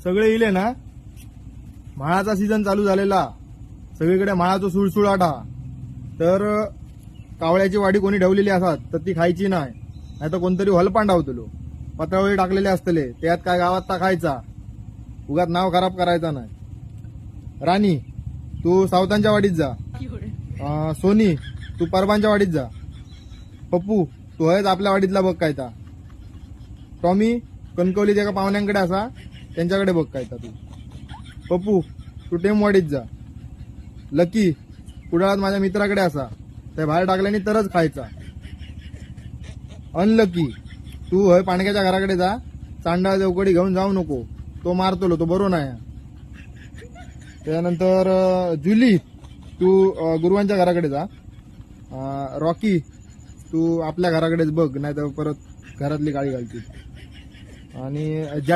सगळे इले ना, माळाचा सीझन चालू झालेला, सगळीकडे माळाचा सुळसुळाटा. तर कावळ्याची वाडी कोणी ठेवलेली असतात तर ती खायची नाही, नाहीतर कोणतरी हलपांड आवतलो, पत्रावळी टाकलेले असतले, त्यात काय गावात टाकायचा, उगाच नाव खराब करायचा नाही. राणी तू सावतांच्या वाडीत जा, सोनी तू परबांच्या वाडीत जा, पप्पू तू हयच आपल्या वाडीतला बघ काय ता, टॉमी कणकवलीच्या एका पाहुण्यांकडे असा त्यांच्याकडे बघ काय ता तू, पप्पू तू टेमवाडीत जा, लकी कुडाळात माझ्या मित्राकडे असा, ते बाहेर टाकल्याने तरच खायचा, अनलकी तू हय पाणक्याच्या घराकडे जा, चांडाळ देवकडी घेऊन जाऊ नको, तो मारतो तो बरोबर नाही. त्यानंतर जुली तू गुरुवांच्या घराकडे जा, रॉकी तू आपल्या घराकडेच बघ, नाही तर परत घरातली गाळी घालतील. आणि